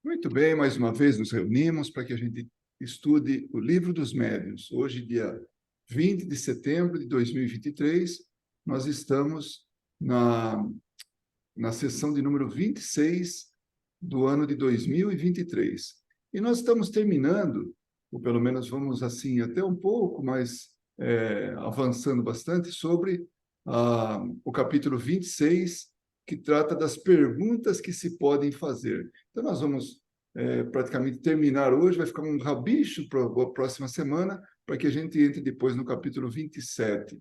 Muito bem, mais uma vez nos reunimos para que a gente estude o Livro dos Médiuns. Hoje, dia 20 de setembro de 2023, nós estamos na sessão de número 26 do ano de 2023. E nós estamos terminando, ou pelo menos vamos assim, até um pouco mais avançando bastante, sobre o capítulo 26, que trata das perguntas que se podem fazer. Então, nós vamos praticamente terminar hoje, vai ficar um rabicho para a próxima semana, para que a gente entre depois no capítulo 27.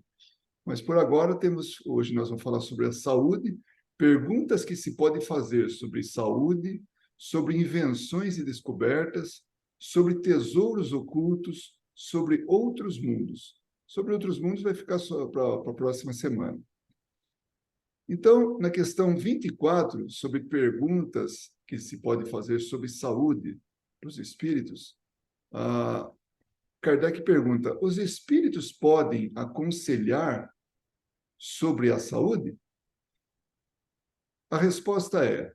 Mas por agora hoje nós vamos falar sobre a saúde, perguntas que se podem fazer sobre saúde, sobre invenções e descobertas, sobre tesouros ocultos, sobre outros mundos. Sobre outros mundos vai ficar só para a próxima semana. Então, na questão 24, sobre perguntas que se pode fazer sobre saúde para os espíritos, Kardec pergunta: os espíritos podem aconselhar sobre a saúde? A resposta é: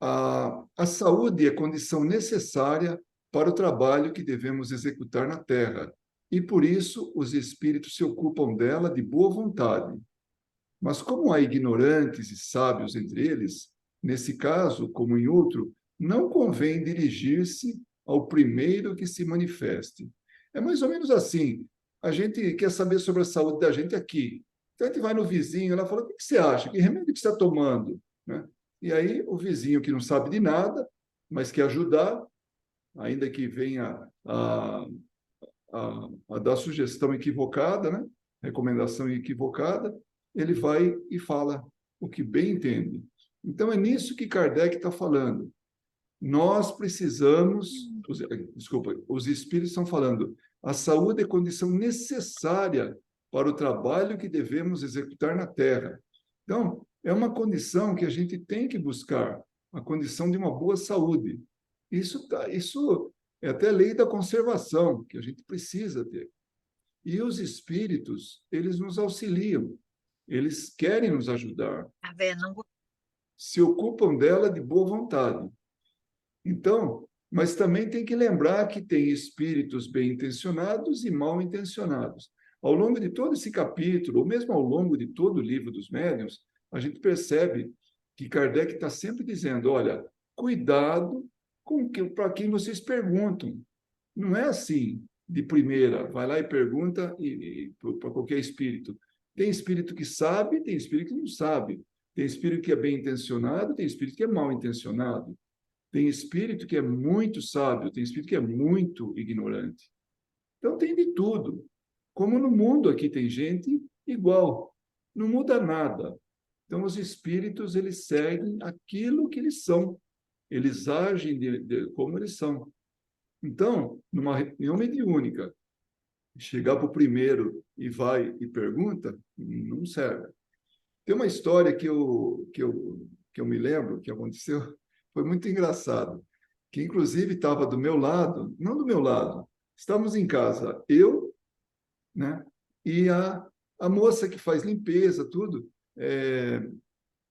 a saúde é condição necessária para o trabalho que devemos executar na Terra, e por isso os espíritos se ocupam dela de boa vontade. Mas como há ignorantes e sábios entre eles, nesse caso, como em outro, não convém dirigir-se ao primeiro que se manifeste. É mais ou menos assim. A gente quer saber sobre a saúde da gente aqui. Então a gente vai no vizinho, ela fala: o que você acha? Que remédio que você está tomando? Né? E aí o vizinho que não sabe de nada, mas quer ajudar, ainda que venha a dar sugestão equivocada, né? Recomendação equivocada, ele vai e fala o que bem entende. Então, é nisso que Kardec está falando. Nós precisamos, desculpa, os espíritos estão falando, a saúde é condição necessária para o trabalho que devemos executar na Terra. Então, é uma condição que a gente tem que buscar, a condição de uma boa saúde. Isso é até lei da conservação, que a gente precisa ter. E os espíritos, eles nos auxiliam, eles querem nos ajudar, Tá vendo? Não se ocupam dela de boa vontade. Então, mas também tem que lembrar que tem espíritos bem intencionados e mal intencionados. Ao longo de todo esse capítulo, ou mesmo ao longo de todo o livro dos médiuns, a gente percebe que Kardec está sempre dizendo: olha, cuidado para quem vocês perguntam. Não é assim, de primeira, vai lá e pergunta para qualquer espírito. Tem espírito que sabe, tem espírito que não sabe. Tem espírito que é bem intencionado, tem espírito que é mal intencionado. Tem espírito que é muito sábio, tem espírito que é muito ignorante. Então tem de tudo. Como no mundo aqui tem gente igual, não muda nada. Então os espíritos, eles seguem aquilo que eles são. Eles agem como eles são. Então, numa reunião mediúnica, chegar para o primeiro e vai e pergunta, não serve. Tem uma história que eu me lembro que aconteceu, foi muito engraçado, que inclusive estava do meu lado, não do meu lado, estávamos em casa, eu, né, e a moça que faz limpeza, tudo,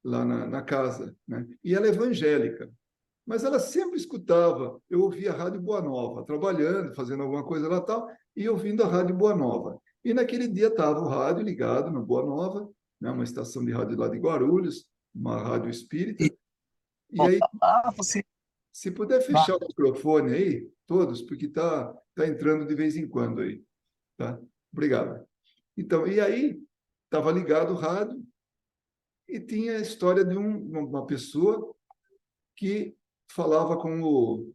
lá na casa, né, e ela é evangélica. Mas ela sempre escutava, eu ouvia a Rádio Boa Nova, trabalhando, fazendo alguma coisa lá tal, e ouvindo a Rádio Boa Nova. E naquele dia estava o rádio ligado no Boa Nova, né, uma estação de rádio lá de Guarulhos, uma rádio espírita. E aí, Você se puder fechar o microfone aí, todos, porque tá entrando de vez em quando aí, tá? Obrigado. Então, e aí, estava ligado o rádio e tinha a história de uma pessoa que falava com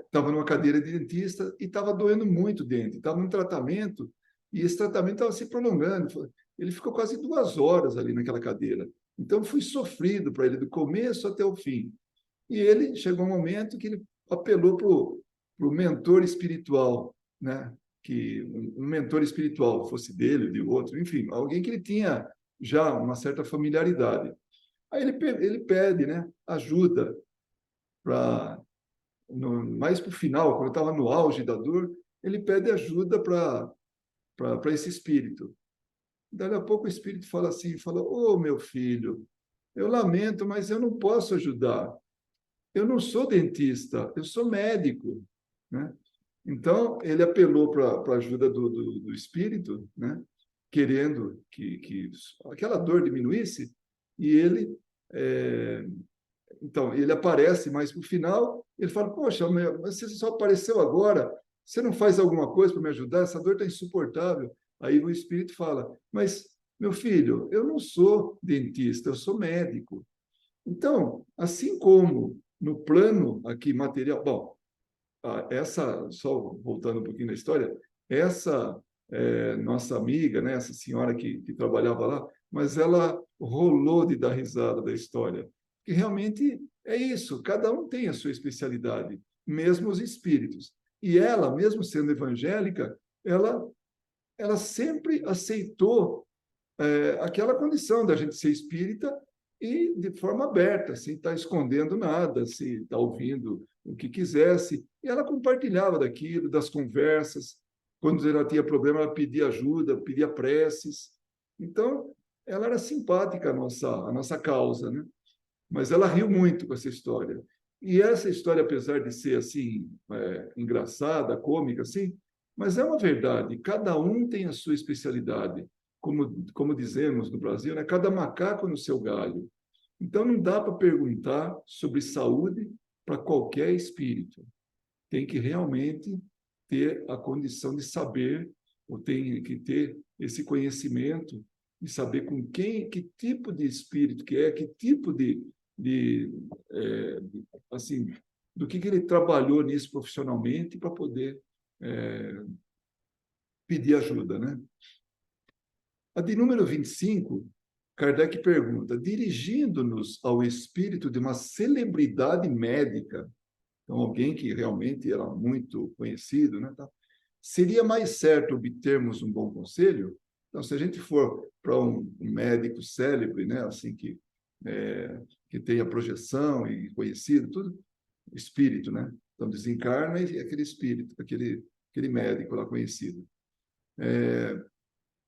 estava numa cadeira de dentista e estava doendo muito o dente, estava num tratamento e esse tratamento estava se prolongando. Ele ficou quase 2 horas ali naquela cadeira. Então foi sofrido para ele do começo até o fim. E ele chegou um momento que ele apelou para o mentor espiritual, né? Que um mentor espiritual fosse dele ou de outro, enfim, alguém que ele tinha já uma certa familiaridade. Aí ele pede, né, ajuda para mais para o final, quando estava no auge da dor, ele pede ajuda para esse espírito. Daí a pouco o espírito fala assim, fala: "Ô, meu filho, eu lamento, mas eu não posso ajudar. eu não sou dentista, eu sou médico, né? Então, ele apelou para a ajuda do espírito, né? Querendo que aquela dor diminuísse, e ele, então, ele aparece mais para o final, ele fala, poxa, mas você só apareceu agora, você não faz alguma coisa para me ajudar? Essa dor está insuportável. Aí o espírito fala, mas, meu filho, eu não sou dentista, eu sou médico. Então, assim como no plano aqui material, bom, essa, só voltando um pouquinho na história, essa nossa amiga, né, essa senhora que trabalhava lá, mas ela rolou de dar risada da história, que realmente é isso, cada um tem a sua especialidade, mesmo os espíritos. E ela, mesmo sendo evangélica, ela sempre aceitou aquela condição da gente ser espírita e de forma aberta, sem estar escondendo nada, sem estar ouvindo o que quisesse. E ela compartilhava daquilo, das conversas. Quando ela tinha problema, ela pedia ajuda, pedia preces. Então, ela era simpática à nossa causa, né? Mas ela riu muito com essa história. E essa história, apesar de ser assim, engraçada, cômica, assim, mas é uma verdade. Cada um tem a sua especialidade. Como dizemos no Brasil, né? Cada macaco no seu galho. Então, não dá para perguntar sobre saúde para qualquer espírito. Tem que realmente ter a condição de saber, ou tem que ter esse conhecimento de saber com quem, que tipo de espírito que é, que tipo de assim, do que ele trabalhou nisso profissionalmente para poder pedir ajuda, né? A de número 25, Kardec pergunta: dirigindo-nos ao espírito de uma celebridade médica, então alguém que realmente era muito conhecido, né, tá? Seria mais certo obtermos um bom conselho? Então, se a gente for para um médico célebre, né, assim que tenha projeção e conhecido, tudo, espírito, né? Então desencarna e aquele espírito, aquele médico lá conhecido.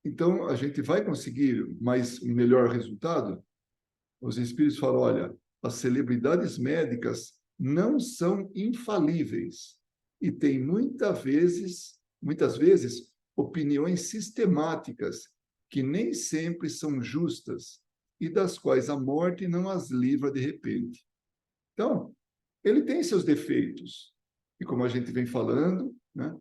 Então a gente vai conseguir um melhor resultado? Os espíritos falam, olha, as celebridades médicas não são infalíveis e têm muitas vezes, opiniões sistemáticas que nem sempre são justas e das quais a morte não as livra de repente. Então, ele tem seus defeitos. E como a gente vem falando, né,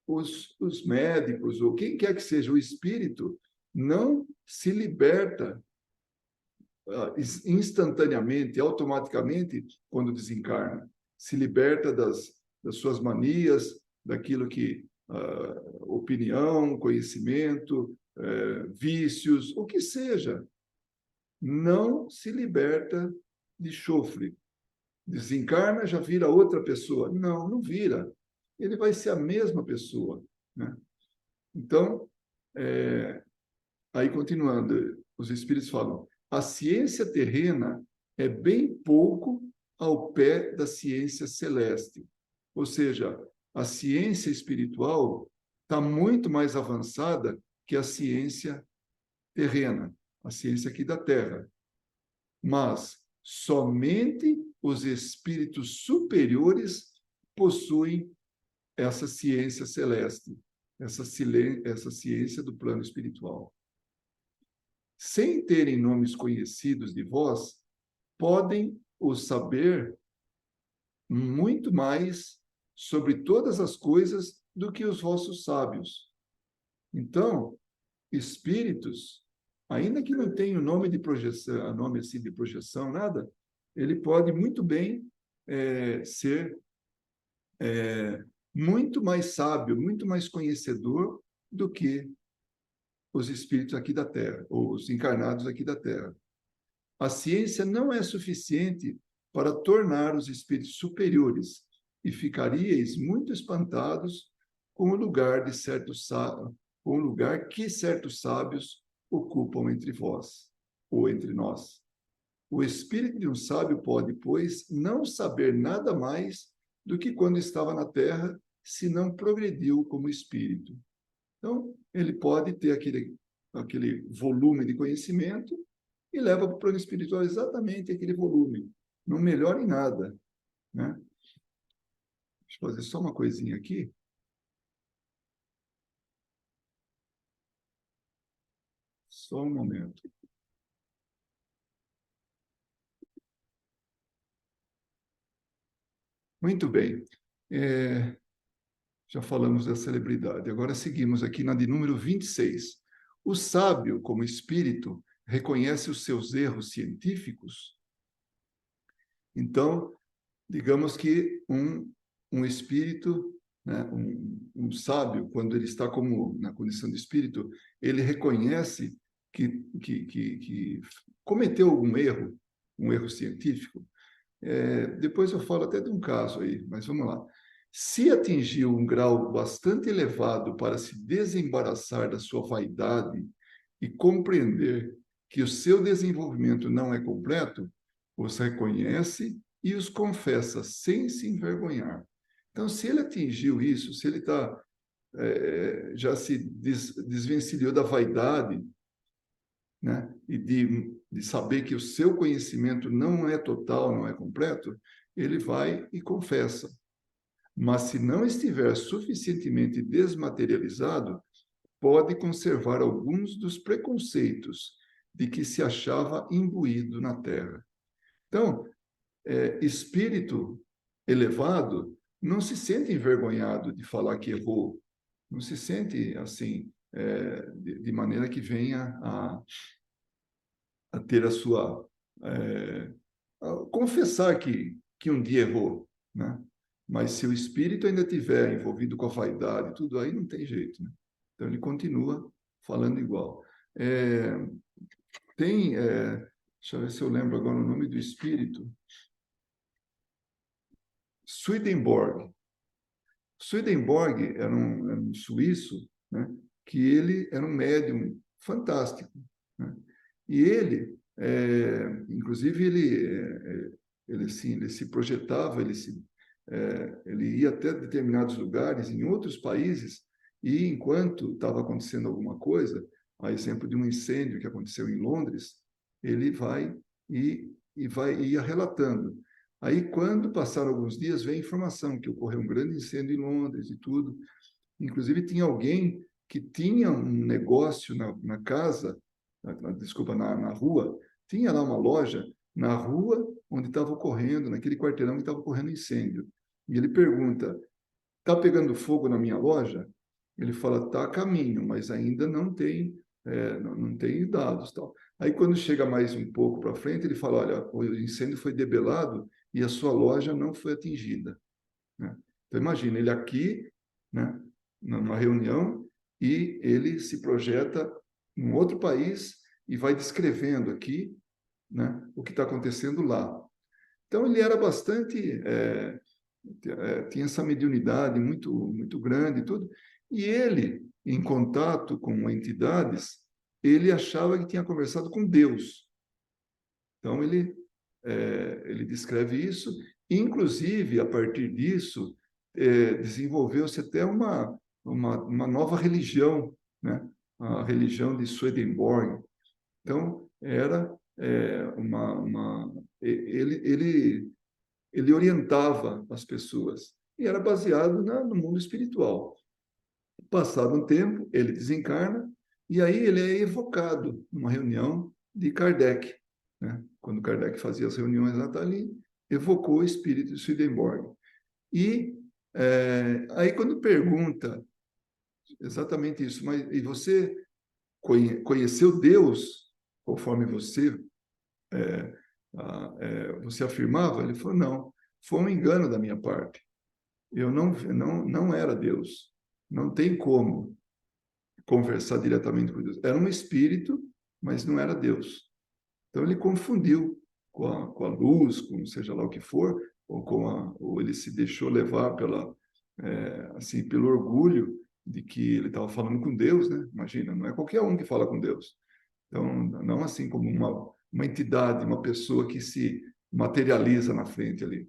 os médicos, ou quem quer que seja o espírito, não se liberta instantaneamente, automaticamente, quando desencarna. Se liberta das suas manias, daquilo que opinião, conhecimento, vícios, o que seja. Não se liberta de chofre. Desencarna, já vira outra pessoa. Não, não vira. Ele vai ser a mesma pessoa, né? Então, aí continuando, os espíritos falam: a ciência terrena é bem pouco ao pé da ciência celeste. Ou seja, a ciência espiritual está muito mais avançada que a ciência terrena, a ciência aqui da Terra. Mas somente os espíritos superiores possuem essa ciência celeste, essa ciência do plano espiritual. Sem terem nomes conhecidos de vós, podem o saber muito mais sobre todas as coisas do que os vossos sábios. Então, espíritos, ainda que não tenha o nome de projeção, nome assim de projeção, nada, ele pode muito bem ser muito mais sábio, muito mais conhecedor do que os espíritos aqui da Terra, ou os encarnados aqui da Terra. A ciência não é suficiente para tornar os espíritos superiores, e ficaríeis muito espantados com o lugar com o lugar que certos sábios ocupam entre vós, ou entre nós. O espírito de um sábio pode, pois, não saber nada mais do que quando estava na Terra, se não progrediu como espírito. Então, ele pode ter aquele volume de conhecimento e leva para o plano espiritual exatamente aquele volume. não melhora em nada, né? Deixa eu fazer só uma coisinha aqui. Só um momento. Muito bem. Já falamos da celebridade. Agora seguimos aqui na de número 26. O sábio, como espírito, reconhece os seus erros científicos. Então, digamos que um espírito, né, um sábio, quando ele está como na condição de espírito, ele reconhece que cometeu algum erro, um erro científico. Depois eu falo até de um caso aí, mas vamos lá. Se atingiu um grau bastante elevado para se desembaraçar da sua vaidade e compreender que o seu desenvolvimento não é completo, os reconhece e os confessa sem se envergonhar. Então, se ele atingiu isso, se ele já se desvencilhou da vaidade, né, e de saber que o seu conhecimento não é total, não é completo, ele vai e confessa. Mas se não estiver suficientemente desmaterializado, pode conservar alguns dos preconceitos de que se achava imbuído na Terra. Então, espírito elevado não se sente envergonhado de falar que errou, não se sente assim, de maneira que venha a ter a sua. A confessar que um dia errou, né? Mas se o espírito ainda estiver envolvido com a vaidade, tudo aí não tem jeito, né? Então ele continua falando igual. Deixa eu ver se eu lembro agora o nome do espírito. Swedenborg. Swedenborg era um suíço, né, que ele era um médium fantástico, né? E ele, inclusive, ele se projetava, ele ia até determinados lugares, em outros países, e enquanto estava acontecendo alguma coisa, a exemplo de um incêndio que aconteceu em Londres, ele vai e ia relatando. Aí, quando passaram alguns dias, veio a informação que ocorreu um grande incêndio em Londres e tudo. Inclusive, tinha alguém que tinha um negócio na casa, desculpa, na rua, tinha lá uma loja na rua onde estava ocorrendo, naquele quarteirão que estava ocorrendo incêndio. E ele pergunta: está pegando fogo na minha loja? Ele fala: está a caminho, mas ainda não tem dados. Tal. Aí, quando chega mais um pouco para frente, ele fala: olha, o incêndio foi debelado e a sua loja não foi atingida. Né? Então, imagina, ele aqui, né, numa reunião, e ele se projeta em outro país e vai descrevendo aqui, né, o que está acontecendo lá. Então, ele era bastante... tinha essa mediunidade muito grande e tudo, e ele, em contato com entidades, ele achava que tinha conversado com Deus. Então, ele descreve isso, inclusive, a partir disso, desenvolveu-se até uma nova religião, né? A religião de Swedenborg. Então, era ele orientava as pessoas e era baseado no mundo espiritual. Passado um tempo, ele desencarna e aí ele é evocado numa reunião de Kardec, né? Quando Kardec fazia as reuniões lá, tá ali, evocou o espírito de Swedenborg. E aí quando pergunta exatamente isso, mas e você conheceu Deus conforme você afirmava? Ele falou: não, foi um engano da minha parte. Eu não era Deus. Não tem como conversar diretamente com Deus. Era um espírito, mas não era Deus. Então ele confundiu com a luz, com seja lá o que for, ou ele se deixou levar assim, pelo orgulho de que ele estava falando com Deus, né? Imagina, não é qualquer um que fala com Deus. Então, não assim como uma entidade, uma pessoa que se materializa na frente ali.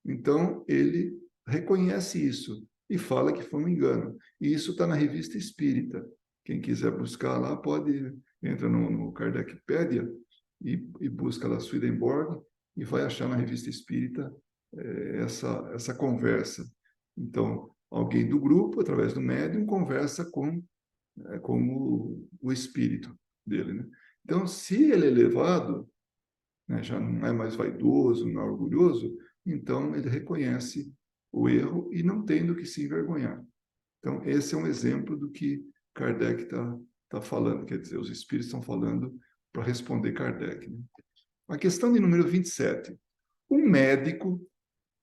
Então, ele reconhece isso e fala que foi um engano. E isso está na Revista Espírita. Quem quiser buscar lá, entra no Kardecpédia e busca lá Swedenborg e vai achar na Revista Espírita essa conversa. Então, alguém do grupo, através do médium, conversa com o espírito dele, né? Então, se ele é elevado, né, já não é mais vaidoso, não é orgulhoso, então ele reconhece o erro e não tem do que se envergonhar. Então, esse é um exemplo do que Kardec tá falando, quer dizer, os espíritos estão falando para responder Kardec, né? A questão de número 27. Um médico,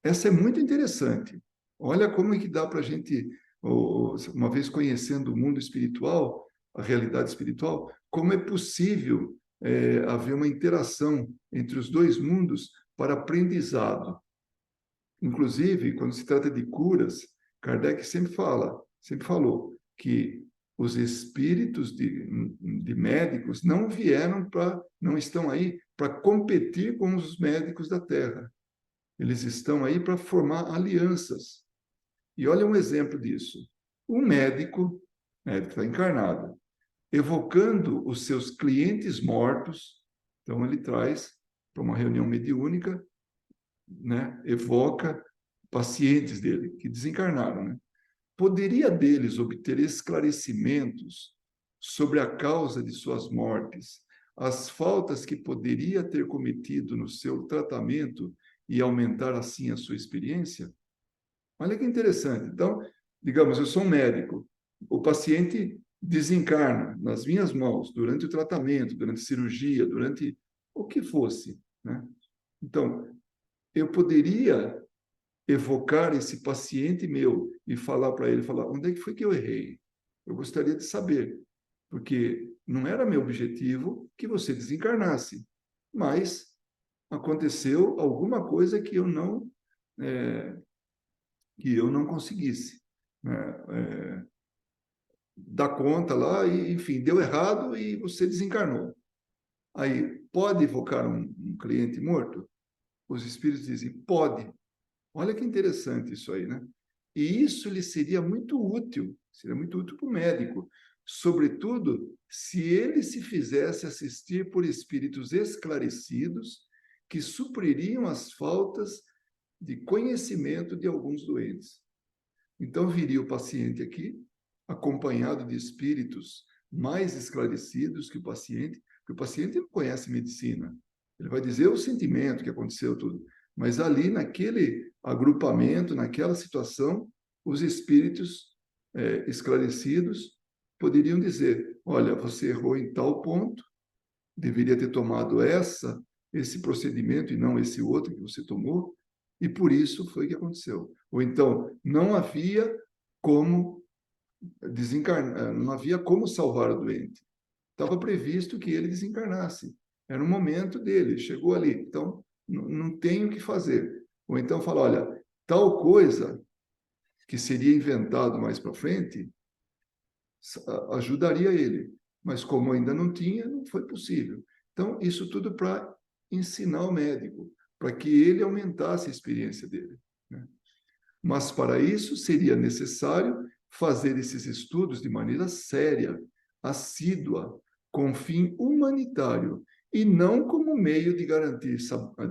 essa é muito interessante. Olha como é que dá para a gente, uma vez conhecendo o mundo espiritual, a realidade espiritual, como é possível haver uma interação entre os dois mundos para aprendizado. Inclusive, quando se trata de curas, Kardec sempre falou que os espíritos de médicos não estão aí para competir com os médicos da Terra. Eles estão aí para formar alianças. E olha um exemplo disso. Um médico está encarnado, evocando os seus clientes mortos, então ele traz para uma reunião mediúnica, né, evoca pacientes dele que desencarnaram, né? Poderia deles obter esclarecimentos sobre a causa de suas mortes, as faltas que poderia ter cometido no seu tratamento e aumentar assim a sua experiência? Olha que interessante. Então, digamos, eu sou um médico, o paciente desencarna nas minhas mãos durante o tratamento, durante a cirurgia, durante o que fosse, né? Então, eu poderia evocar esse paciente meu e falar para ele, falar, onde é que foi que eu errei? Eu gostaria de saber, porque não era meu objetivo que você desencarnasse, mas aconteceu alguma coisa é, que eu não conseguisse, né, dar conta lá e, enfim, deu errado e você desencarnou. Aí, pode evocar um cliente morto? Os espíritos dizem, pode. Olha que interessante isso aí, né? E isso lhe seria muito útil para o médico, sobretudo se ele se fizesse assistir por espíritos esclarecidos que supririam as faltas de conhecimento de alguns doentes. Então, viria o paciente aqui, acompanhado de espíritos mais esclarecidos que o paciente, porque o paciente não conhece medicina. Ele vai dizer o sentimento que aconteceu tudo. Mas ali, naquele agrupamento, naquela situação, os espíritos esclarecidos poderiam dizer: olha, você errou em tal ponto, deveria ter tomado esse procedimento e não esse outro que você tomou, e por isso foi que aconteceu. Ou então, não havia como desencarnar, não havia como salvar o doente. Estava previsto que ele desencarnasse. Era o momento dele, chegou ali. Então, não tem o que fazer. Ou então fala, olha, tal coisa que seria inventado mais para frente ajudaria ele. Mas como ainda não tinha, não foi possível. Então, isso tudo para ensinar o médico, para que ele aumentasse a experiência dele, né? Mas para isso seria necessário fazer esses estudos de maneira séria, assídua, com fim humanitário, e não como meio de garantir,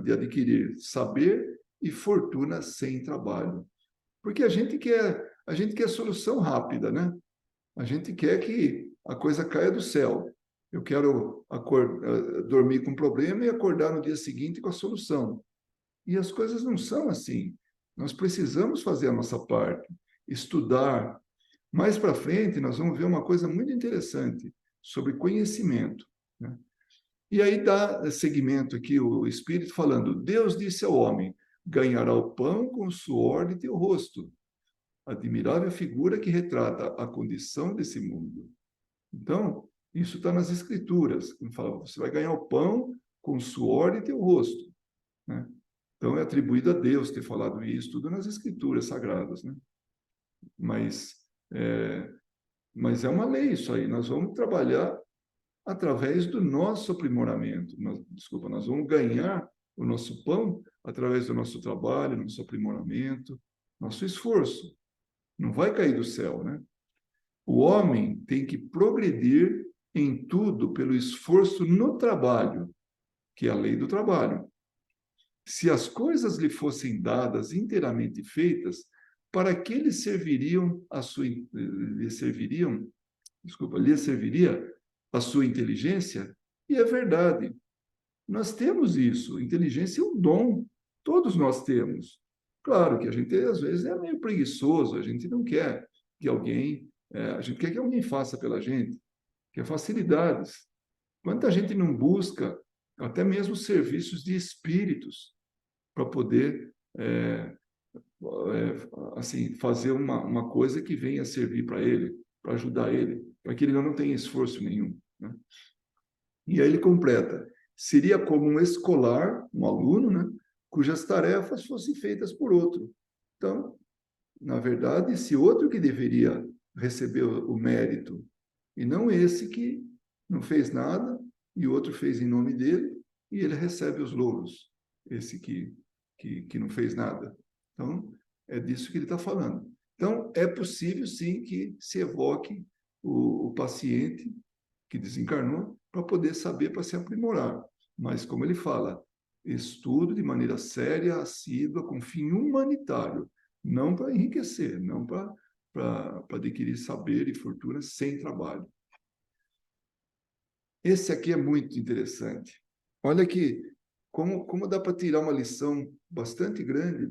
de adquirir saber e fortuna sem trabalho. Porque a gente quer solução rápida, né? A gente quer que a coisa caia do céu. Eu quero dormir com problema e acordar no dia seguinte com a solução. E as coisas não são assim. Nós precisamos fazer a nossa parte, estudar. Mais para frente, nós vamos ver uma coisa muito interessante sobre conhecimento, né? E aí dá seguimento aqui o Espírito falando: Deus disse ao homem: ganhará o pão com o suor de teu rosto. Admirável figura que retrata a condição desse mundo. Então, isso está nas Escrituras. Como fala, você vai ganhar o pão com o suor de teu rosto, né? Então, é atribuído a Deus ter falado isso, tudo nas Escrituras Sagradas, né? Mas é, mas é uma lei isso aí. Nós vamos trabalhar através do nosso aprimoramento. Desculpa, nós vamos ganhar o nosso pão através do nosso trabalho, nosso aprimoramento, nosso esforço. Não vai cair do céu, né? O homem tem que progredir em tudo pelo esforço no trabalho, que é a lei do trabalho. se as coisas lhe fossem dadas inteiramente feitas, para que lhe serviria a sua inteligência? E é verdade. Nós temos isso. Inteligência é um dom. Todos nós temos. Claro que a gente, às vezes, é meio preguiçoso. A gente não quer que alguém... a gente quer que alguém faça pela gente. Quer facilidades. Quanta gente não busca até mesmo serviços de espíritos para poder assim, fazer uma coisa que venha servir para ele, para ajudar ele, para que ele não tenha esforço nenhum, né? E aí ele completa: seria como um escolar, um aluno, né, cujas tarefas fossem feitas por outro. Então, na verdade, esse outro que deveria receber o mérito, e não esse que não fez nada, e o outro fez em nome dele, e ele recebe os louros, esse que não fez nada. Então, é disso que ele está falando. Então, é possível, sim, que se evoque o paciente que desencarnou para poder saber, para se aprimorar. Mas, como ele fala, estudo de maneira séria, assídua, com fim humanitário, não para enriquecer, não para adquirir saber e fortuna sem trabalho. Esse aqui é muito interessante. Olha aqui, como dá para tirar uma lição bastante grande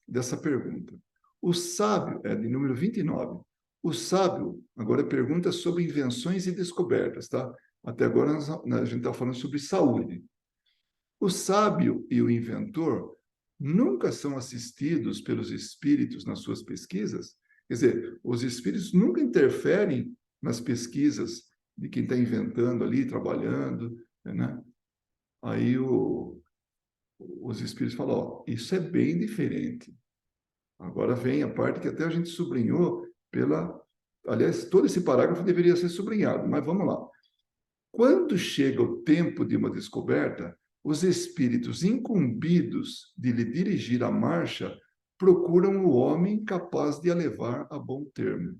dessa pergunta. O sábio, de número 29, o sábio, agora pergunta sobre invenções e descobertas, tá? Até agora a gente está falando sobre saúde. O sábio e o inventor nunca são assistidos pelos espíritos nas suas pesquisas. Quer dizer, os espíritos nunca interferem nas pesquisas de quem está inventando ali, trabalhando, né? Aí os espíritos falam: ó, isso é bem diferente. Agora vem a parte que até a gente sublinhou aliás, todo esse parágrafo deveria ser sublinhado, mas vamos lá. Quando chega o tempo de uma descoberta, os espíritos incumbidos de lhe dirigir a marcha procuram o homem capaz de a levar a bom termo.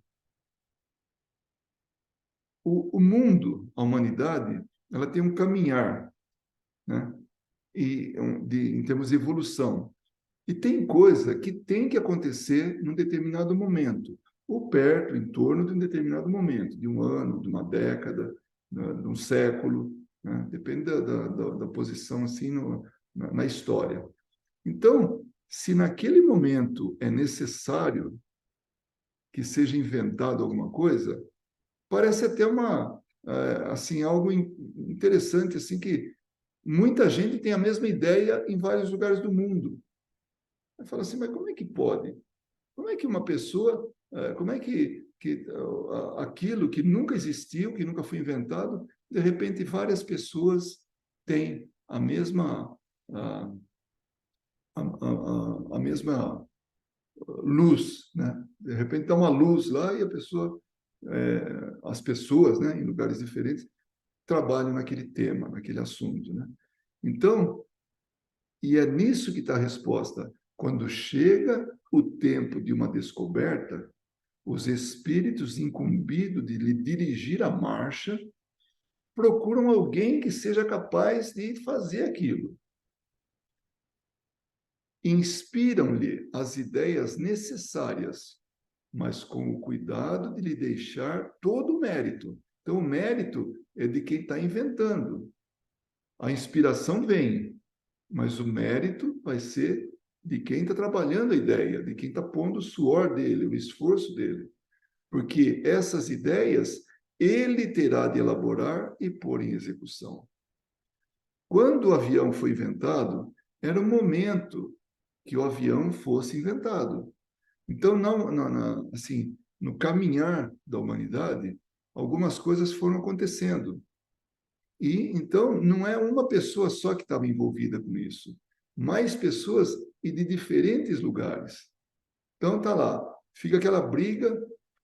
O mundo, a humanidade, ela tem um caminhar, né? Em termos de evolução. E tem coisa que tem que acontecer num determinado momento, ou perto, em torno de um determinado momento, de um ano, de uma década, de um século, né? Depende da posição assim na história. Então, se naquele momento é necessário que seja inventado alguma coisa, parece até assim, algo interessante, assim, que muita gente tem a mesma ideia em vários lugares do mundo. Aí fala assim, mas como é que pode? Como é que uma pessoa, como é que aquilo que nunca existiu, que nunca foi inventado, de repente várias pessoas têm a mesma luz, né? De repente dá uma luz lá e as pessoas, né, em lugares diferentes, trabalham naquele tema, naquele assunto, né? Então, e é nisso que está a resposta. Quando chega o tempo de uma descoberta, os espíritos incumbidos de lhe dirigir a marcha procuram alguém que seja capaz de fazer aquilo. Inspiram-lhe as ideias necessárias, mas com o cuidado de lhe deixar todo o mérito. Então, o mérito é de quem está inventando. A inspiração vem, mas o mérito vai ser de quem está trabalhando a ideia, de quem está pondo o suor dele, o esforço dele. Porque essas ideias ele terá de elaborar e pôr em execução. Quando o avião foi inventado, era o momento que o avião fosse inventado. Então, assim, no caminhar da humanidade, algumas coisas foram acontecendo. E então não é uma pessoa só que estava envolvida com isso, mais pessoas e de diferentes lugares. Então tá lá, fica aquela briga,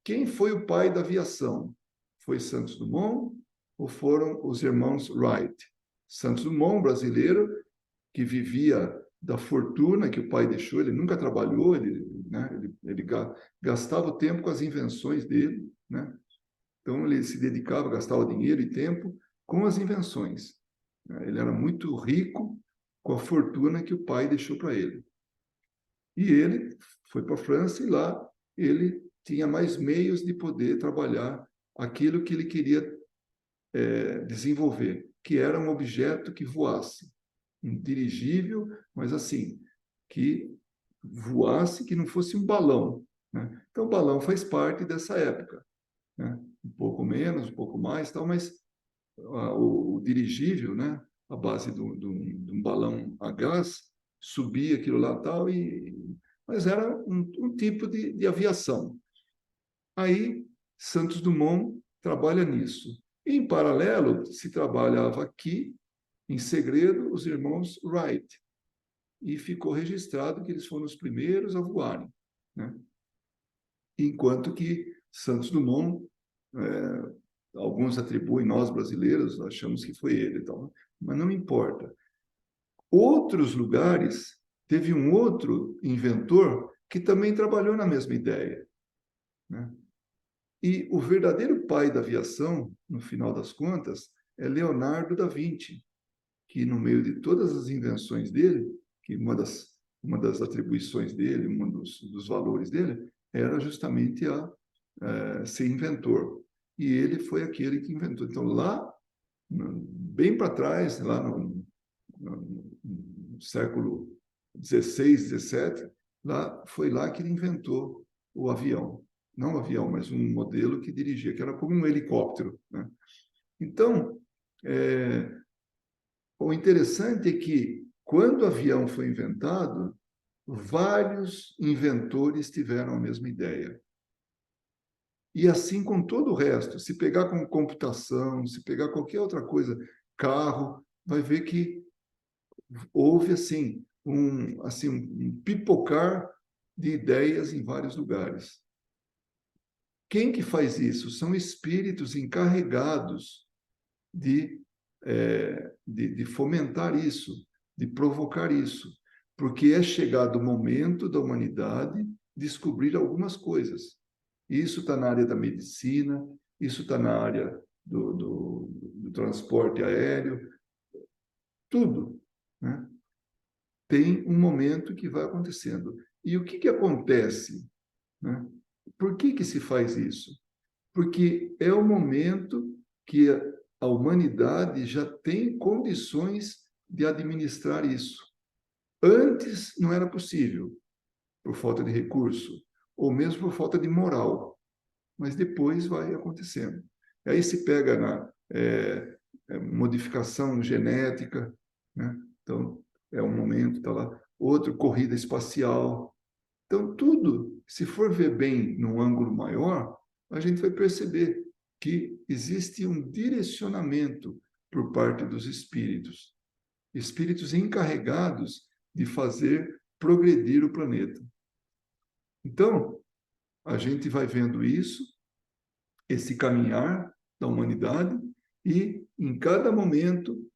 quem foi o pai da aviação? Foi Santos Dumont ou foram os irmãos Wright? Santos Dumont, brasileiro, que vivia da fortuna que o pai deixou, ele nunca trabalhou, ele gastava o tempo com as invenções dele, né? Então ele se dedicava, gastava dinheiro e tempo com as invenções. Ele era muito rico com a fortuna que o pai deixou para ele. E ele foi para a França e lá ele tinha mais meios de poder trabalhar aquilo que ele queria desenvolver, que era um objeto que voasse, um dirigível, mas assim, que voasse, que não fosse um balão, né? Então, o balão faz parte dessa época, né? Um pouco menos, um pouco mais, tal, mas o dirigível, né? A base de um balão a gás, subia aquilo lá tal, mas era um tipo de aviação. Aí, Santos Dumont trabalha nisso. Em paralelo, se trabalhava aqui, em segredo, os irmãos Wright, e ficou registrado que eles foram os primeiros a voarem, né? Enquanto que Santos Dumont, alguns atribuem, nós brasileiros achamos que foi ele, então, mas não importa. Outros lugares, teve um outro inventor que também trabalhou na mesma ideia, né? E o verdadeiro pai da aviação, no final das contas, é Leonardo da Vinci, que no meio de todas as invenções dele, que uma das atribuições dele, dos valores dele, era justamente ser inventor. E ele foi aquele que inventou. Então, lá, bem para trás, lá no século XVI, XVII, foi lá que ele inventou o avião. Não o avião, mas um modelo que dirigia, que era como um helicóptero, né? Então, o interessante é que, quando o avião foi inventado, vários inventores tiveram a mesma ideia. E assim com todo o resto. Se pegar com computação, se pegar qualquer outra coisa, carro, vai ver que houve um pipocar de ideias em vários lugares. Quem que faz isso? São espíritos encarregados de fomentar isso, de provocar isso, porque é chegado o momento da humanidade descobrir algumas coisas. Isso está na área da medicina, isso está na área do transporte aéreo, tudo, né? Tem um momento que vai acontecendo. E o que, que acontece, né? Por que, que se faz isso? Porque é o momento que a humanidade já tem condições de administrar isso. Antes não era possível, por falta de recurso, ou mesmo por falta de moral, mas depois vai acontecendo. Aí se pega na modificação genética, né? Então, é um momento, está lá. Outro, corrida espacial. Então, tudo, se for ver bem num ângulo maior, a gente vai perceber que existe um direcionamento por parte dos espíritos. Espíritos encarregados de fazer progredir o planeta. Então, a gente vai vendo isso, esse caminhar da humanidade, e em cada momento,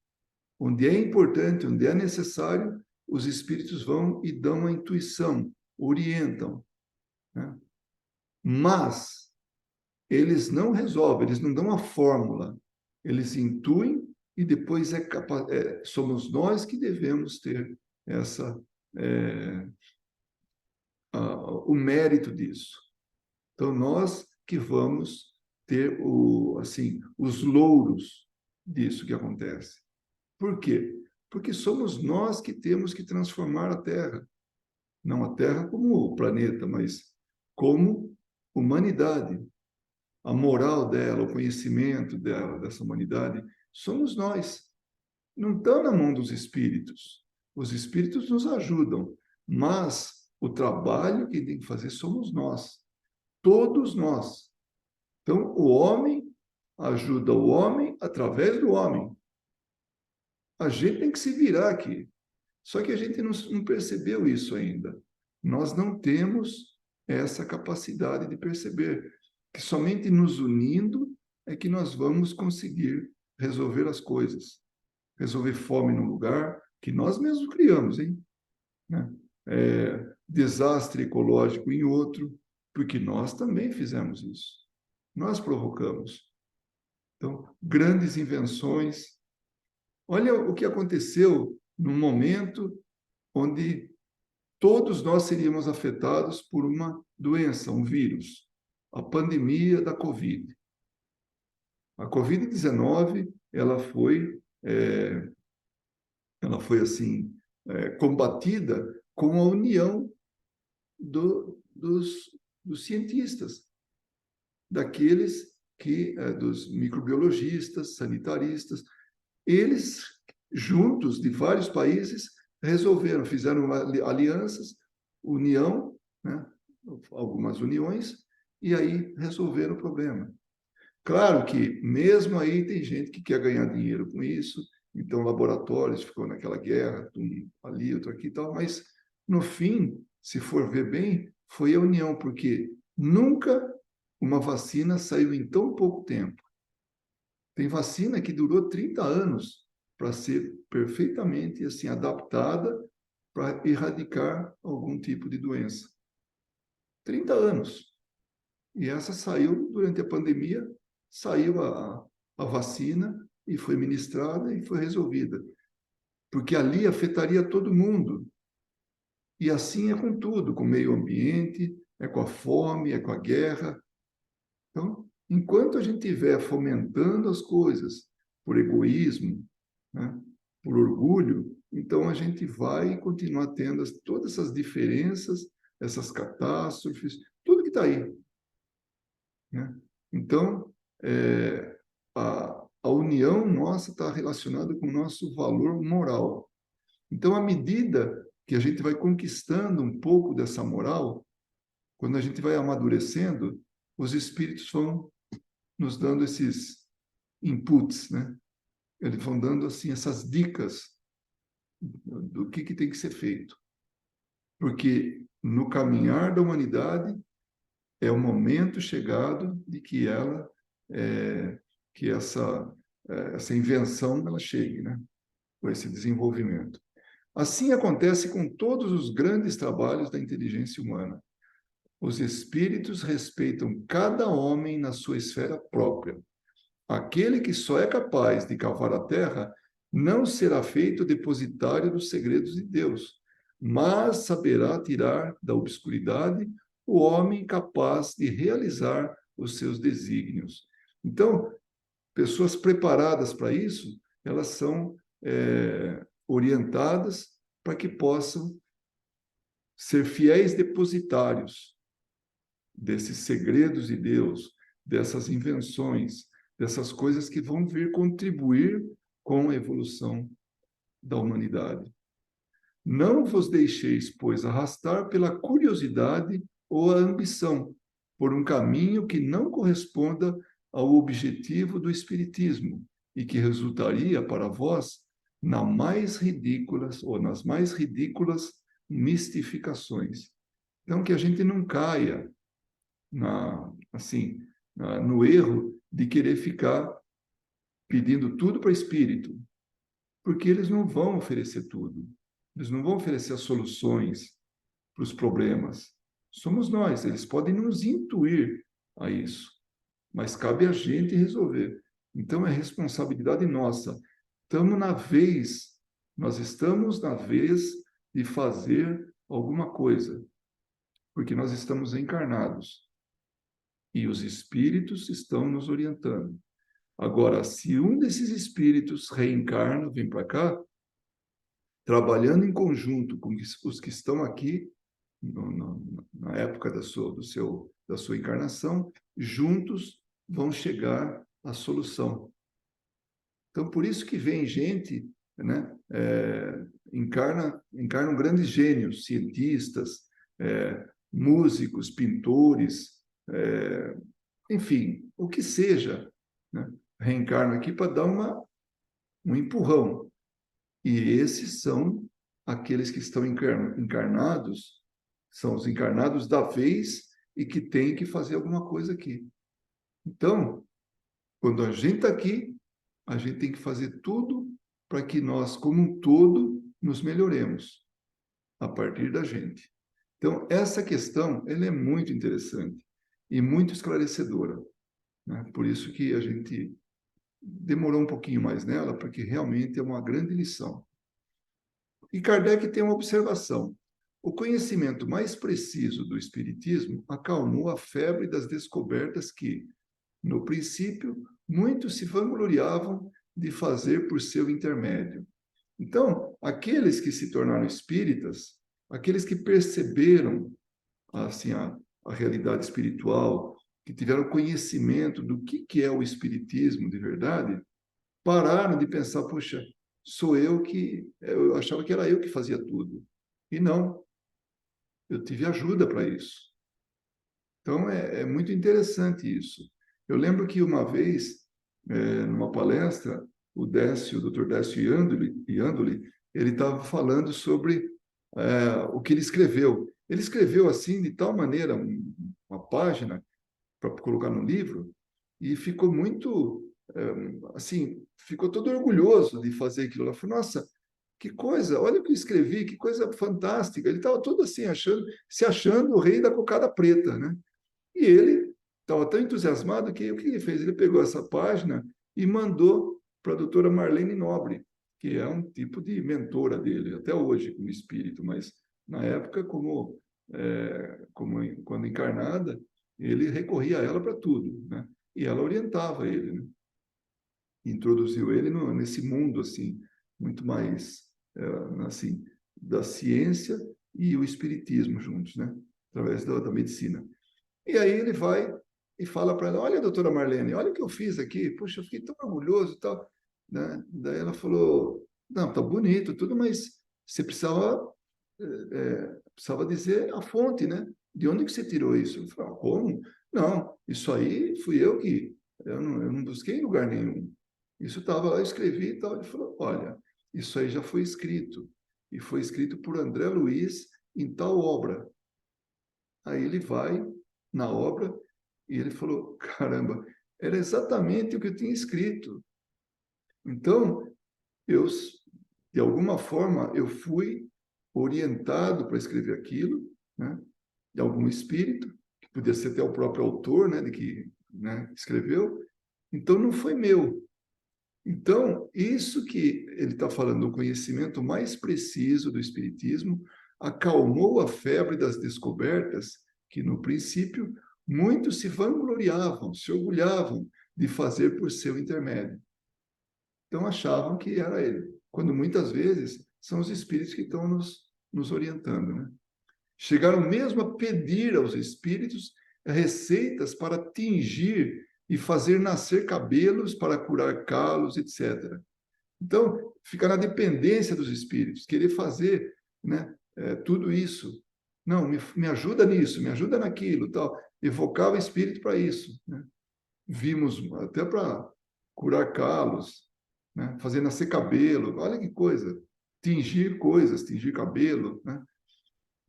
onde é importante, onde é necessário, os espíritos vão e dão a intuição, orientam, né? Mas eles não resolvem, eles não dão a fórmula, eles intuem e depois somos nós que devemos ter essa o mérito disso. Então nós que vamos ter os louros disso que acontece. Por quê? Porque somos nós que temos que transformar a Terra, não a Terra como o planeta, mas como humanidade. A moral dela, o conhecimento dela, dessa humanidade, somos nós. Não está na mão dos espíritos. Os espíritos nos ajudam, mas o trabalho que tem que fazer somos nós. Todos nós. Então, o homem ajuda o homem através do homem. A gente tem que se virar aqui. Só que a gente não percebeu isso ainda. Nós não temos essa capacidade de perceber que somente nos unindo é que nós vamos conseguir resolver as coisas. Resolver fome num lugar que nós mesmos criamos, hein? Né? Desastre ecológico em outro, porque nós também fizemos isso. Nós provocamos. Então, grandes invenções, Olha o que aconteceu no momento onde todos nós seríamos afetados por uma doença, um vírus, a pandemia da Covid. A Covid-19, ela foi assim, combatida com a união dos cientistas, daqueles dos microbiologistas, sanitaristas, eles, juntos, de vários países, fizeram alianças, união, né? Algumas uniões, e aí resolveram o problema. Claro que, mesmo aí, tem gente que quer ganhar dinheiro com isso, então laboratórios ficou naquela guerra, um ali, outro aqui e tal, mas, no fim, se for ver bem, foi a união, porque nunca uma vacina saiu em tão pouco tempo. Tem vacina que durou 30 anos para ser perfeitamente assim adaptada para erradicar algum tipo de doença. 30 anos. E essa saiu durante a pandemia, saiu a vacina e foi ministrada e foi resolvida. Porque ali afetaria todo mundo. E assim é com tudo, com o meio ambiente, é com a fome, é com a guerra. Então, enquanto a gente estiver fomentando as coisas por egoísmo, né, por orgulho, então a gente vai continuar tendo todas essas diferenças, essas catástrofes, tudo que está aí. Né? Então, a união nossa está relacionada com o nosso valor moral. Então, à medida que a gente vai conquistando um pouco dessa moral, quando a gente vai amadurecendo, os espíritos vão nos dando esses inputs, né? Eles vão dando assim essas dicas do que tem que ser feito. Porque no caminhar da humanidade é o momento chegado de que que essa invenção ela chegue, né? Com esse desenvolvimento. Assim acontece com todos os grandes trabalhos da inteligência humana. Os espíritos respeitam cada homem na sua esfera própria. Aquele que só é capaz de cavar a terra não será feito depositário dos segredos de Deus, mas saberá tirar da obscuridade o homem capaz de realizar os seus desígnios. Então, pessoas preparadas para isso, elas são orientadas para que possam ser fiéis depositários desses segredos de Deus, dessas invenções, dessas coisas que vão vir contribuir com a evolução da humanidade. Não vos deixeis, pois, arrastar pela curiosidade ou a ambição, por um caminho que não corresponda ao objetivo do Espiritismo e que resultaria para vós nas mais ridículas mistificações. Então, que a gente não caia no erro de querer ficar pedindo tudo para espírito, porque eles não vão oferecer tudo. Eles não vão oferecer as soluções para os problemas. Somos nós, eles podem nos intuir a isso, mas cabe a gente resolver. Então é responsabilidade nossa. Nós estamos na vez de fazer alguma coisa, porque nós estamos encarnados e os espíritos estão nos orientando. Agora, se um desses espíritos reencarna, vem para cá, trabalhando em conjunto com os que estão aqui, na época da sua encarnação, juntos vão chegar à solução. Então, por isso que vem gente, né, encarnam grandes gênios, cientistas, músicos, pintores, enfim, o que seja, né, reencarnam aqui para dar um empurrão. E esses são aqueles que estão encarnados, são os encarnados da vez e que têm que fazer alguma coisa aqui. Então, quando a gente está aqui, a gente tem que fazer tudo para que nós, como um todo, nos melhoremos a partir da gente. Então, essa questão ela é muito interessante e muito esclarecedora, né? Por isso que a gente demorou um pouquinho mais nela, porque realmente é uma grande lição. E Kardec tem uma observação. O conhecimento mais preciso do Espiritismo acalmou a febre das descobertas que, no princípio, muitos se vangloriavam de fazer por seu intermédio. Então, aqueles que se tornaram espíritas, aqueles que perceberam assim a realidade espiritual, que tiveram conhecimento do que é o espiritismo de verdade, pararam de pensar, puxa, sou eu que eu achava que era eu que fazia tudo. E não, eu tive ajuda para isso. Então é muito interessante isso. Eu lembro que uma vez, numa palestra, o Décio, o Dr. Décio Iandoli, ele estava falando sobre o que ele escreveu. Ele escreveu assim, de tal maneira, uma página, para colocar no livro, e ficou muito, assim, ficou todo orgulhoso de fazer aquilo. Ela falou, nossa, que coisa, olha o que eu escrevi, que coisa fantástica. Ele estava todo assim, se achando o rei da cocada preta, né? E ele estava tão entusiasmado que o que ele fez? Ele pegou essa página e mandou para a doutora Marlene Nobre, que é um tipo de mentora dele, até hoje, como espírito, mas na época, quando encarnada, ele recorria a ela para tudo, né? E ela orientava ele, né? Introduziu ele nesse mundo assim muito mais assim da ciência e o espiritismo juntos, né? Através da medicina. E aí ele vai e fala para ela: Olha, doutora Marlene, olha o que eu fiz aqui. Puxa, eu fiquei tão orgulhoso e tal. Né? Daí ela falou: Não, tá bonito, tudo, mas você precisava dizer a fonte, né? De onde que você tirou isso? Eu falei: Como? Não, isso aí fui eu que. Eu não busquei em lugar nenhum. Isso estava lá, eu escrevi e tal. Ele falou: Olha, isso aí já foi escrito. E foi escrito por André Luiz em tal obra. Aí ele vai na obra e ele falou: caramba, era exatamente o que eu tinha escrito. Então, eu, de alguma forma, eu fui orientado para escrever aquilo, né, de algum espírito, que podia ser até o próprio autor, né, de que, né, escreveu. Então, não foi meu. Então, isso que ele está falando, o conhecimento mais preciso do Espiritismo, acalmou a febre das descobertas que, no princípio, muitos se vangloriavam, se orgulhavam de fazer por seu intermédio. Então, achavam que era ele, quando muitas vezes são os espíritos que estão nos orientando. Né? Chegaram mesmo a pedir aos espíritos receitas para tingir e fazer nascer cabelos para curar calos, etc. Então, fica na dependência dos espíritos, querer fazer, né, tudo isso. Não, me ajuda nisso, me ajuda naquilo, tal. Evocar o espírito para isso. Né? Vimos até para curar calos, né? Fazer nascer cabelo, olha que coisa. Tingir coisas, tingir cabelo. Né?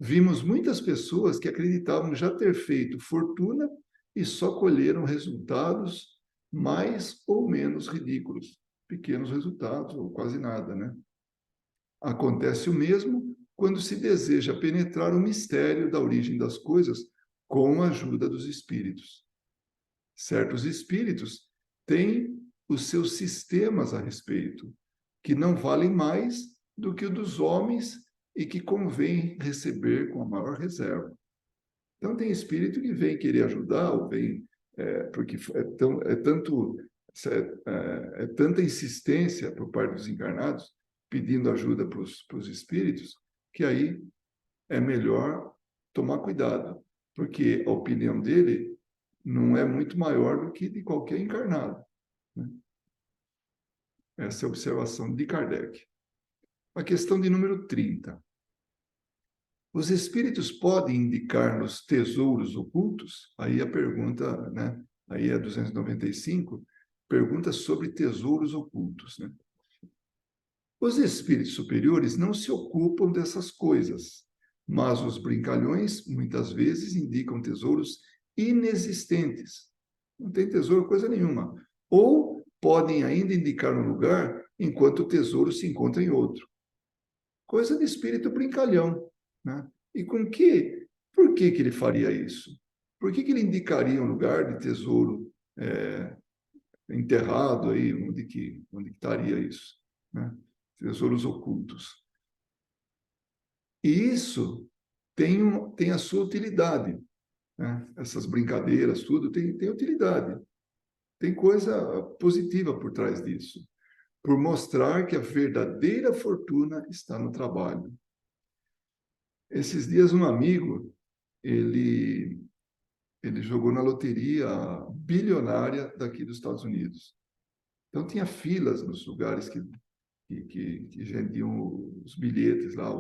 Vimos muitas pessoas que acreditavam já ter feito fortuna e só colheram resultados mais ou menos ridículos, pequenos resultados ou quase nada, né? Acontece o mesmo quando se deseja penetrar o mistério da origem das coisas com a ajuda dos espíritos. Certos espíritos têm os seus sistemas a respeito, que não valem mais do que o dos homens e que convém receber com a maior reserva. Então, tem espírito que vem querer ajudar, ou vem, porque é tanta insistência por parte dos encarnados, pedindo ajuda para os espíritos, que aí é melhor tomar cuidado, porque a opinião dele não é muito maior do que de qualquer encarnado. Né? Essa é a observação de Kardec. A questão de número 30. Os espíritos podem indicar-nos tesouros ocultos? Aí a pergunta, né? Aí é 295, pergunta sobre tesouros ocultos, né? Os espíritos superiores não se ocupam dessas coisas, mas os brincalhões muitas vezes indicam tesouros inexistentes. Não tem tesouro coisa nenhuma. Ou podem ainda indicar um lugar enquanto o tesouro se encontra em outro. Coisa de espírito brincalhão, né? E com que? Por que ele faria isso? Por que ele indicaria um lugar de tesouro enterrado aí, onde que estaria isso, né? Tesouros ocultos. E isso tem a sua utilidade, né? Essas brincadeiras, tudo tem utilidade. Tem coisa positiva por trás disso, por mostrar que a verdadeira fortuna está no trabalho. Esses dias um amigo, ele jogou na loteria bilionária daqui dos Estados Unidos. Então tinha filas nos lugares que vendiam os bilhetes lá,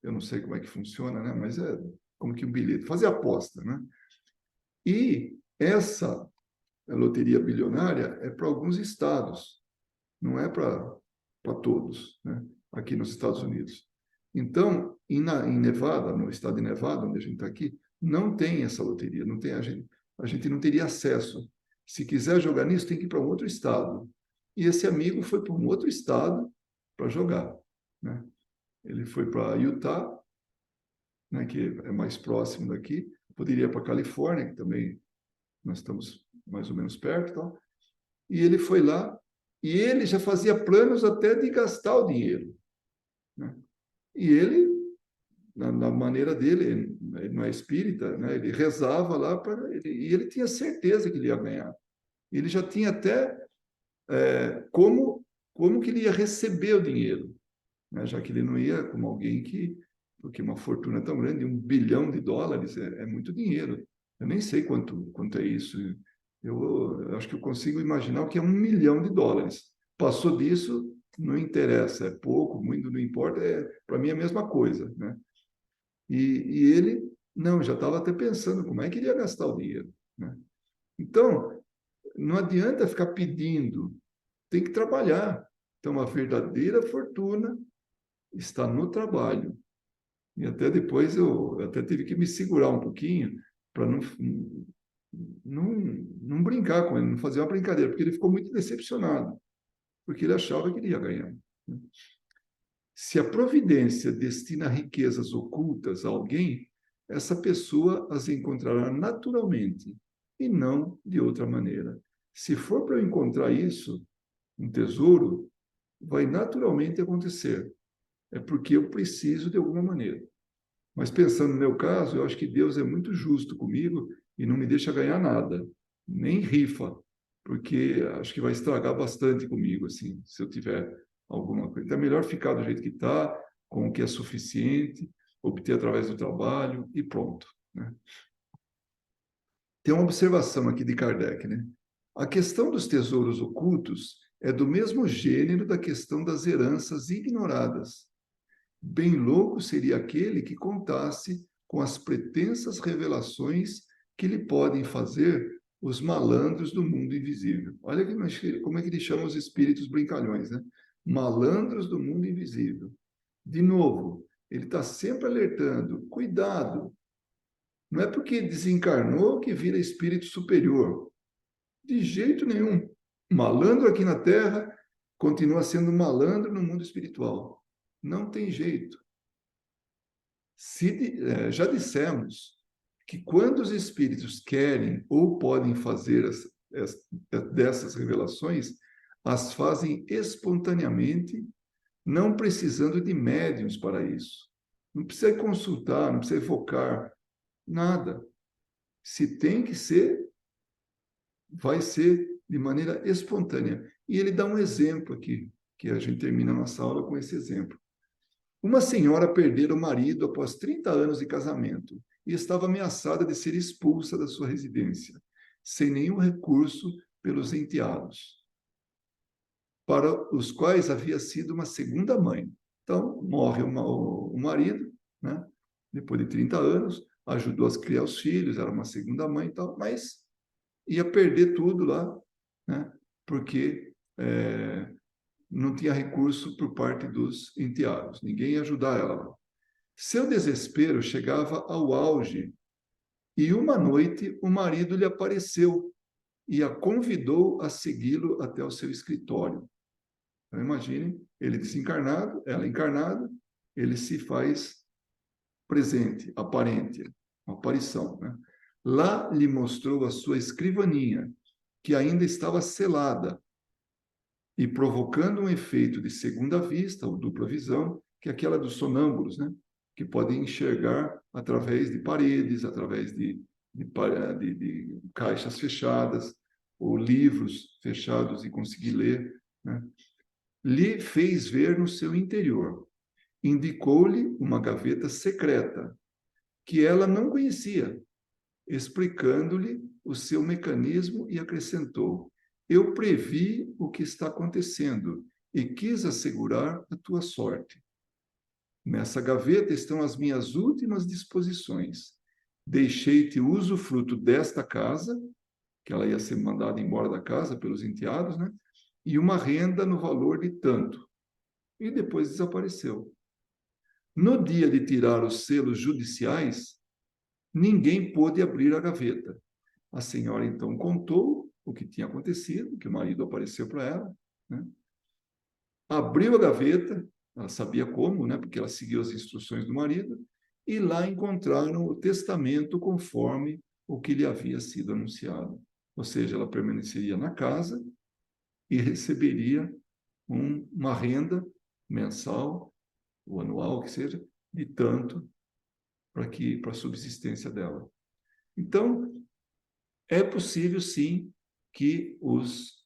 eu não sei como é que funciona, né? Mas é como que um bilhete, fazer aposta, né? E essa loteria bilionária é para alguns estados, não é para todos, né? Aqui nos Estados Unidos. Então, em Nevada, no estado de Nevada, onde a gente está aqui, não tem essa loteria, não tem a gente não teria acesso. Se quiser jogar nisso, tem que ir para um outro estado. E esse amigo foi para um outro estado para jogar, né? Ele foi para Utah, né, que é mais próximo daqui. Poderia ir para Califórnia, que também nós estamos mais ou menos perto, tá? E ele foi lá e ele já fazia planos até de gastar o dinheiro, né? E ele, na maneira dele, ele não é espírita, né? Ele rezava lá e ele tinha certeza que ele ia ganhar. Ele já tinha até como que ele ia receber o dinheiro, né? Já que ele não ia como alguém porque uma fortuna tão grande, US$ 1 bilhão, é muito dinheiro. Eu nem sei quanto é isso. Eu acho que eu consigo imaginar o que é US$ 1 milhão. Passou disso, não interessa, é pouco, muito, não importa, para mim é a mesma coisa, né? E ele, não, já estava até pensando como é que ele ia gastar o dinheiro, né? Então, não adianta ficar pedindo, tem que trabalhar. Então, a verdadeira fortuna está no trabalho. E até depois eu até tive que me segurar um pouquinho para não brincar com ele, não fazer uma brincadeira, porque ele ficou muito decepcionado, porque ele achava que ele ia ganhar. Se a providência destina riquezas ocultas a alguém, essa pessoa as encontrará naturalmente e não de outra maneira. Se for para eu encontrar isso, um tesouro, vai naturalmente acontecer. É porque eu preciso de alguma maneira. Mas pensando no meu caso, eu acho que Deus é muito justo comigo e não me deixa ganhar nada, nem rifa, porque acho que vai estragar bastante comigo, assim, se eu tiver alguma coisa. Então é melhor ficar do jeito que está, com o que é suficiente, obter através do trabalho e pronto, né? Tem uma observação aqui de Kardec, né? A questão dos tesouros ocultos é do mesmo gênero da questão das heranças ignoradas. Bem louco seria aquele que contasse com as pretensas revelações que lhe podem fazer os malandros do mundo invisível. Olha como é que ele chama os espíritos brincalhões, né? Malandros do mundo invisível. De novo, ele está sempre alertando: cuidado, não é porque desencarnou que vira espírito superior. De jeito nenhum. Malandro aqui na Terra continua sendo malandro no mundo espiritual. Não tem jeito. Já dissemos que quando os espíritos querem ou podem fazer dessas revelações, as fazem espontaneamente, não precisando de médiuns para isso. Não precisa consultar, não precisa evocar, nada. Se tem que ser, vai ser de maneira espontânea. E ele dá um exemplo aqui, que a gente termina a nossa aula com esse exemplo. Uma senhora perdera o marido após 30 anos de casamento e estava ameaçada de ser expulsa da sua residência, sem nenhum recurso pelos enteados, para os quais havia sido uma segunda mãe. Então, morre o marido, né? Depois de 30 anos, ajudou a criar os filhos, era uma segunda mãe e tal, mas ia perder tudo lá, né? Porque não tinha recurso por parte dos enteados, ninguém ia ajudar ela lá. Seu desespero chegava ao auge e uma noite o marido lhe apareceu e a convidou a segui-lo até o seu escritório. Então, imagine, ele desencarnado, ela encarnada, ele se faz presente, aparente, uma aparição, né? Lá lhe mostrou a sua escrivaninha, que ainda estava selada e provocando um efeito de segunda vista, ou dupla visão, que é aquela dos sonâmbulos, né? Que podem enxergar através de paredes, através de caixas fechadas, ou livros fechados e conseguir ler, né? Lhe fez ver no seu interior. Indicou-lhe uma gaveta secreta, que ela não conhecia, explicando-lhe o seu mecanismo e acrescentou: eu previ o que está acontecendo e quis assegurar a tua sorte. Nessa gaveta estão as minhas últimas disposições. Deixei-te usufruto desta casa, que ela ia ser mandada embora da casa pelos enteados, né? E uma renda no valor de tanto. E depois desapareceu. No dia de tirar os selos judiciais, ninguém pôde abrir a gaveta. A senhora então contou o que tinha acontecido, que o marido apareceu para ela, né? Abriu a gaveta, ela sabia como, né? Porque ela seguiu as instruções do marido, e lá encontraram o testamento conforme o que lhe havia sido anunciado. Ou seja, ela permaneceria na casa e receberia uma renda mensal ou anual, que seja, de tanto para a subsistência dela. Então, é possível, sim, que os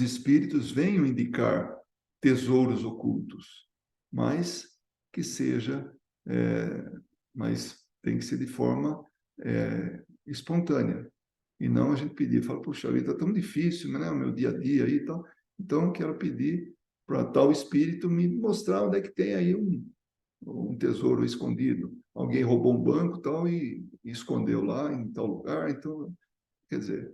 espíritos venham indicar tesouros ocultos, mas que seja, mas tem que ser de forma espontânea, e não a gente pedir, fala, puxa vida, está tão difícil, né, o meu dia a dia aí e tal, então quero pedir para tal espírito me mostrar onde é que tem aí um tesouro escondido. Alguém roubou um banco tal, e escondeu lá em tal lugar, então, quer dizer,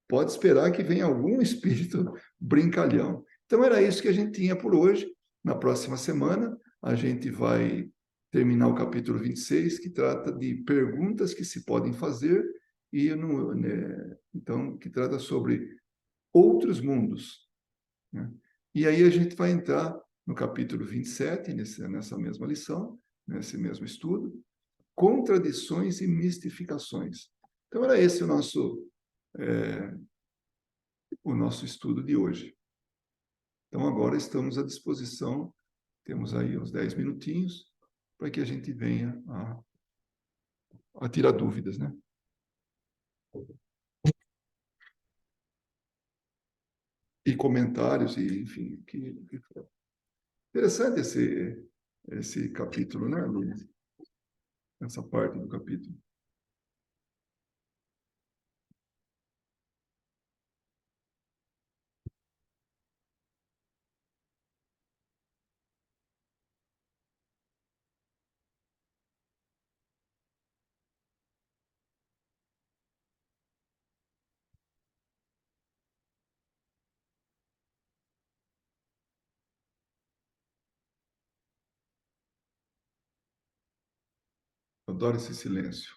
pode esperar que venha algum espírito brincalhão. Então, era isso que a gente tinha por hoje. Na próxima semana, a gente vai terminar o capítulo 26, que trata de perguntas que se podem fazer, e então, que trata sobre outros mundos, né? E aí a gente vai entrar no capítulo 27, nessa mesma lição, nesse mesmo estudo, contradições e mistificações. Então, era esse o nosso estudo de hoje. Então, agora estamos à disposição, temos aí uns 10 minutinhos, para que a gente venha a tirar dúvidas, né? E comentários, e enfim. Interessante esse capítulo, né, Luiz? Essa parte do capítulo. Eu adoro esse silêncio.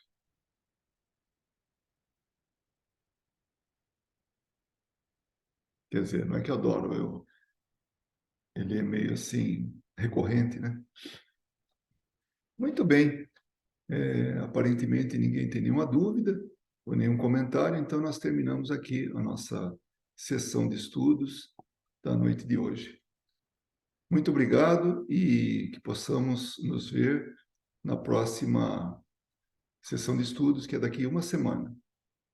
Quer dizer, não é que eu adoro, ele é meio assim, recorrente, né? Muito bem. Aparentemente ninguém tem nenhuma dúvida ou nenhum comentário, então nós terminamos aqui a nossa sessão de estudos da noite de hoje. Muito obrigado e que possamos nos ver na próxima sessão de estudos, que é daqui a uma semana.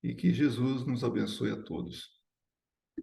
E que Jesus nos abençoe a todos.